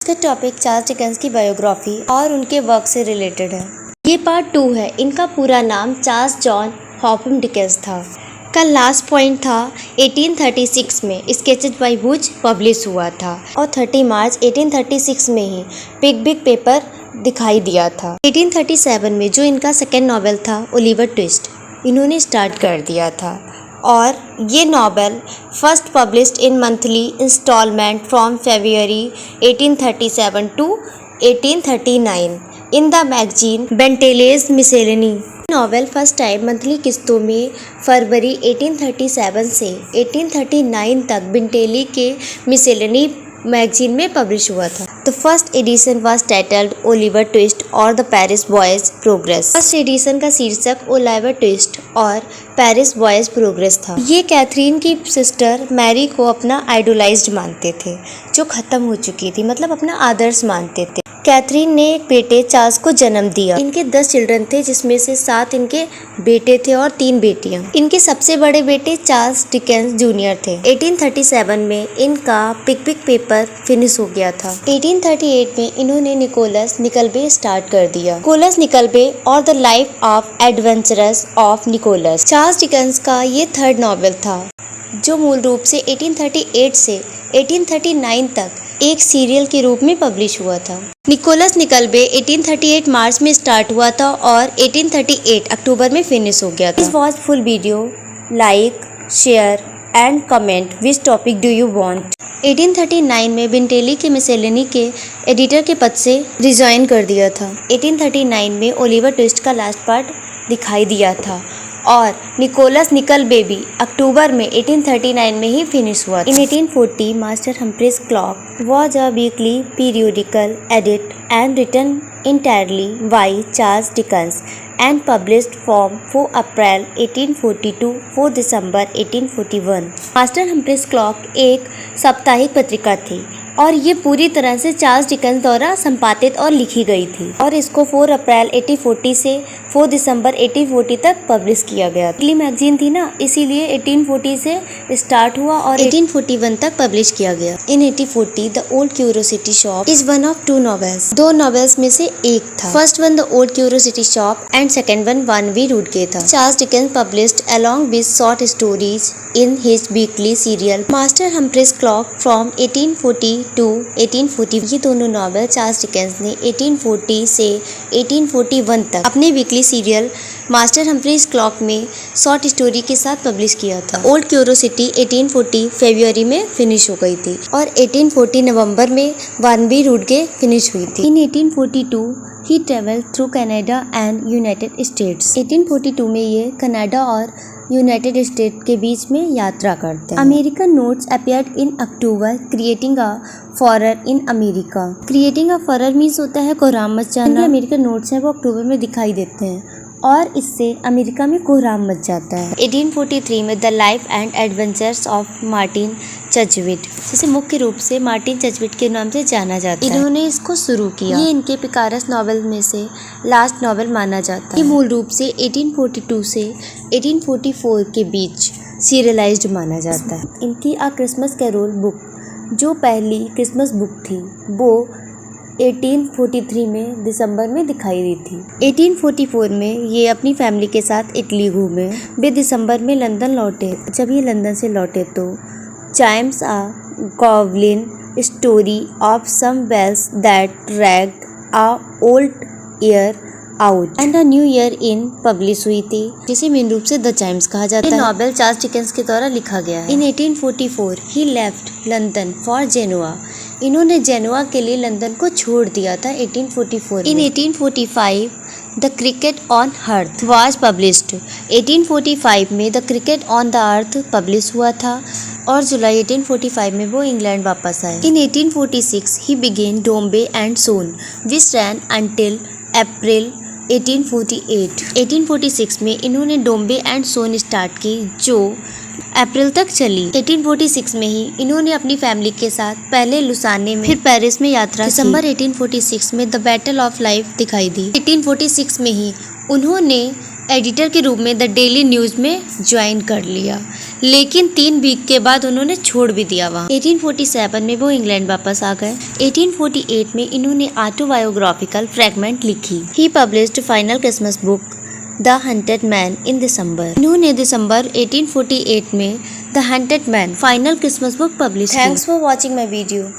इसका topic Charles Dickens की biography और उनके वर्क से रिलेटेड है। ये पार्ट 2 है। इनका पूरा नाम चार्ल्स जॉन हॉपम डिकेंस था। का लास्ट पॉइंट था 1836 में स्केचेस बाय वुड पब्लिश हुआ था और 30 मार्च 1836 में ही बिग पेपर दिखाई दिया था। 1837 में जो इनका सेकेंड नॉवेल था ओलिवर ट्विस्ट, इन्होंने स्टार्ट कर दिया था और ये novel first published in monthly instalment from February 1837 to 1839 in the magazine Bentley's Miscellany. Novel first time monthly किस्तों में फरवरी 1837 से 1839 तक बेंटेली के मिसेलेनी मैगजीन में पब्लिश हुआ था। The first edition was titled Oliver Twist और the Parish Boy's Progress. First edition का शीर्षक ओलिवर ट्विस्ट और पेरिस बॉयज प्रोग्रेस था। ये कैथरीन की सिस्टर मैरी को अपना आइडोलाइज्ड मानते थे, जो खत्म हो चुकी थी, मतलब अपना आदर्श मानते थे। कैथरीन ने एक बेटे चार्ल्स को जन्म दिया। इनके 10 चिल्ड्रन थे, जिसमें से 7 इनके बेटे थे और 3 बेटियां। इनके सबसे बड़े बेटे चार्ल्स डिकेंस जूनियर थे। 1837 में इनका बिग पेपर फिनिश हो गया था। 1838 में इन्होंने निकोलस निकलबे स्टार्ट कर दिया। निकोलस निकलबे और the life of adventures of Nicholas Charles Dickens का ये थर्ड नॉवेल था, जो मूल रूप से 1838 से 1839 तक एक सीरियल के रूप में पब्लिश हुआ था। निकोलस निकलबे 1838 मार्च में स्टार्ट हुआ था और 1838 अक्टूबर में फिनिश हो गया था। This was full video. Like, share and comment which topic do you want. 1839 में बेंटेली के मिसेलेनी के एडिटर के पद से रिजाइन कर दिया था। 1839 में ओलिवर ट्विस्ट का लास्ट पार्ट दिखाई दिया था और निकोलस निकलबे भी अक्टूबर में 1839 में ही फिनिश हुआ। In 1840 Master Humphrey's Clock was a weekly periodical edited and written entirely by Charles Dickens and published from 4 April 1842 4 December 1841। Master Humphrey's clock एक साप्ताहिक पत्रिका थी और ये पूरी तरह से चार्ल्स डिकेंस द्वारा संपादित और लिखी गई थी और इसको 4 अप्रैल 1840 से 4 दिसंबर 1840 तक पब्लिश किया गया। वीकली मैगजीन थी ना, इसीलिए 1840 से स्टार्ट हुआ और 1841 तक पब्लिश किया गया। In 1840 the Old Curiosity Shop is one of 2 novels. 2 novels में से एक था। First one the Old Curiosity Shop and second one वानवी रूड के था। Charles Dickens published along with short stories in his weekly serial Master Humphrey's Clock from 1840 to 1840। ये दोनों novel Charles Dickens ने 1840 से 1841 तक अपने weekly serial Master Humphrey's Clock में शॉर्ट स्टोरी के साथ पब्लिश किया था। ओल्ड क्यूरियोसिटी 1840 फरवरी में फिनिश हो गई थी और 1840 नवंबर में वानवी रूड के फिनिश हुई थी। In 1842 he travel through Canada and United States. 1842 में ये कनाडा और यूनाइटेड स्टेट के बीच में यात्रा करते हैं। American Notes appeared in October creating a furore in America. Creating a furore means होता है कोहराम मच जाना। अमेरिकन नोट्स हैं वो अक्टूबर में दिखाई देते हैं और इससे अमेरिका में कोहराम मच जाता है। 1843 में the Life and Adventures of Martin Chuzzlewit, जिसे मुख्य रूप से मार्टिन चर्चविट के नाम से जाना जाता है, इन्होंने इसको शुरू किया। ये इनके पिकारस नॉवेल में से लास्ट नॉवेल माना जाता है। ये मूल रूप से 1842 से 1844 के बीच सीरियलाइज्ड माना जाता है। इनकी अ क्रिसमस कैरोल बुक, जो पहली क्रिसमस बुक थी, वो 1843 में दिसंबर में दिखाई दी थी। 1844 में ये अपनी फैमिली के साथ इटली घूमे। वे दिसंबर में लंदन लौटे। जब ये लंदन से लौटे तो chimes a goblin story of some bells that रैग्ड an old year out and a new year in publish हुई थी, जिसे मेन रूप से द चाइम्स कहा जाता है। नॉवेल चार्ल्स डिकेंस के द्वारा लिखा गया है। इन 1844 ही लेफ्ट लंदन फॉर जेनुआ। इन्होंने जेनुआ के लिए लंदन को छोड़ दिया था 1844। इन 1845 the cricket on earth was published. 1845 में the cricket on the earth publish हुआ था और जुलाई 1845 में वो इंग्लैंड वापस आए। In 1846 he began Dombey and Son which ran until April 1848। 1846 में इन्होंने डोम्बे एंड सोन स्टार्ट की, जो अप्रैल तक चली। 1846 में ही इन्होंने अपनी फैमिली के साथ पहले लुसाने में फिर पेरिस में यात्रा की। दिसंबर 1846 में द बैटल ऑफ लाइफ दिखाई दी। 1846 में ही उन्होंने एडिटर के रूप में द डेली न्यूज़ में ज्वाइन कर लिया, लेकिन 3 वीक के बाद उन्होंने छोड़ भी दिया वहाँ। 1847 में वो इंग्लैंड वापस आ गए। 1848 में इन्होंने ऑटोबायोग्राफिकल फ्रैगमेंट लिखी। He published final Christmas book the Haunted Man in December. इन्होंने दिसंबर 1848 में the Haunted Man final Christmas book publish की। Thanks for watching my video.